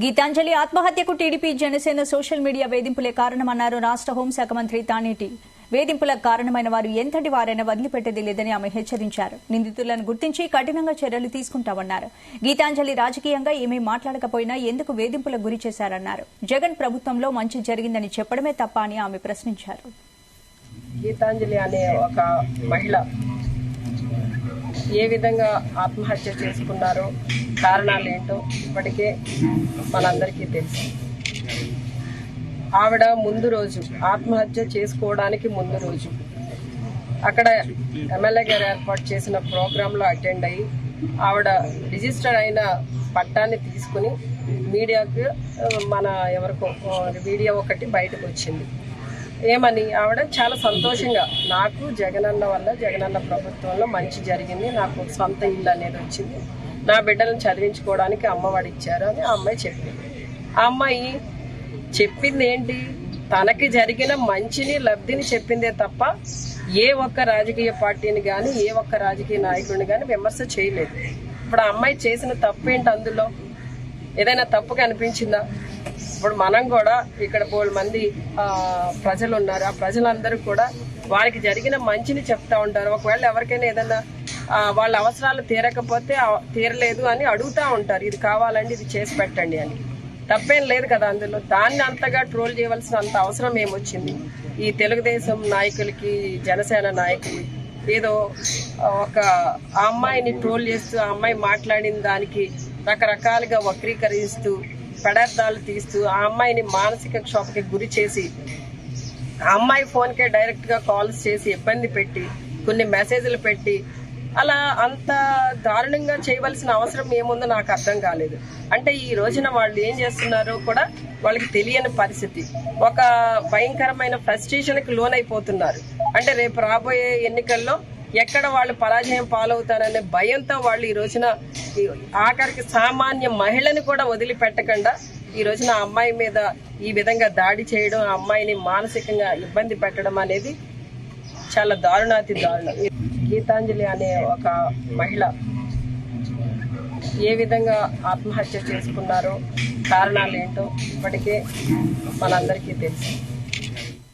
గీతాంజలి ఆత్మహత్యకు TDP Janasena social media వేధింపులే కారణమన్నారు రాష్ట్ర హోంశాఖ మంత్రి తానేటి. వేధింపులకు కారణమైన వారు ఎంతటి వారైనా వదిలిపెట్టేది లేదని ఆమె హెచ్చరించారు. నిందితులను గుర్తించి కఠినంగా చర్యలు తీసుకుంటామన్నారు. గీతాంజలి రాజకీయంగా ఏమీ మాట్లాడకపోయినా ఎందుకు వేధింపులకు గురి చేశారన్నారు. జగన్ ప్రభుత్వంలో మంచి జరిగిందని చెప్పడమే తప్ప అని ఆమె ప్రశ్నించారు. గీతాంజలి అనే ఒక మహిళ ఏ విధంగా ఆత్మహత్య చేసుకున్నారో కారణాలు ఏంటో ఇప్పటికే మనందరికీ తెలుసు. ఆవిడ ముందు రోజు ఆత్మహత్య చేసుకోవడానికి ముందు రోజు అక్కడ ఎమ్మెల్యే గారు ఏర్పాటు చేసిన ప్రోగ్రాంలో అటెండ్ అయ్యి ఆవిడ రిజిస్టర్ అయిన పట్టాన్ని తీసుకుని మీడియాకు మన ఎవరికో వీడియో ఒకటి బయటకు వచ్చింది. ఏమని ఆవిడ చాలా సంతోషంగా నాకు జగనన్న వల్ల జగనన్న ప్రభుత్వంలో మంచి జరిగింది, నాకు సొంత ఇల్లు అనేది వచ్చింది, నా బిడ్డలను చదివించుకోవడానికి అమ్మఒడి ఇచ్చారు అని ఆ అమ్మాయి చెప్పింది. ఆ అమ్మాయి చెప్పింది ఏంటి? తనకి జరిగిన మంచిని లబ్ధిని చెప్పిందే తప్ప ఏ ఒక్క రాజకీయ పార్టీని కానీ ఏ ఒక్క రాజకీయ నాయకుడిని కానీ విమర్శ చేయలేదు. ఇప్పుడు ఆ అమ్మాయి చేసిన తప్పు ఏంటి? అందులో ఏదైనా తప్పు కనిపించిందా? ఇప్పుడు మనం కూడా ఇక్కడ 4 మంది ప్రజలు ఉన్నారు. ఆ ప్రజలందరూ కూడా వారికి జరిగిన మంచిని చెప్తా ఉంటారు. ఒకవేళ ఎవరికైనా ఏదైనా వాళ్ళ అవసరాలు తీరలేదు అని అడుగుతూ ఉంటారు, ఇది కావాలండి, ఇది చేసి పెట్టండి అని. తప్పేం లేదు కదా అందులో. దాన్ని అంతగా ట్రోల్ చేయవలసిన అంత అవసరం ఏమొచ్చింది? ఈ తెలుగుదేశం నాయకులకి, జనసేన నాయకులు ఏదో ఒక ఆ అమ్మాయిని ట్రోల్ చేస్తూ ఆ అమ్మాయి మాట్లాడిన దానికి రకరకాలుగా వక్రీకరిస్తూ పెడార్థాలు తీస్తూ ఆ అమ్మాయిని మానసిక క్షోభకి గురి చేసి ఆ అమ్మాయి ఫోన్కే డైరెక్ట్ గా కాల్స్ చేసి ఇబ్బంది పెట్టి కొన్ని మెసేజ్లు పెట్టి అలా అంత దారుణంగా చేయవలసిన అవసరం ఏముందో నాకు అర్థం కాలేదు. అంటే ఈ రోజున వాళ్ళు ఏం చేస్తున్నారో కూడా వాళ్ళకి తెలియని పరిస్థితి. ఒక భయంకరమైన ఫ్రస్ట్రేషన్కి లోనైపోతున్నారు. అంటే రేపు రాబోయే ఎన్నికల్లో ఎక్కడ వాళ్ళు పరాజయం పాలవుతారనే భయంతో వాళ్ళు ఈ రోజున ఆఖరికి సామాన్య మహిళని కూడా వదిలిపెట్టకుండా ఈ రోజున ఆ అమ్మాయి మీద ఈ విధంగా దాడి చేయడం, ఆ అమ్మాయిని మానసికంగా ఇబ్బంది పెట్టడం అనేది చాలా దారుణాతి దారుణం. గీతాంజలి అనే ఒక మహిళ ఏ విధంగా ఆత్మహత్య చేసుకున్నారో కారణాలు ఏంటో ఇప్పటికే మనందరికీ తెలుసు.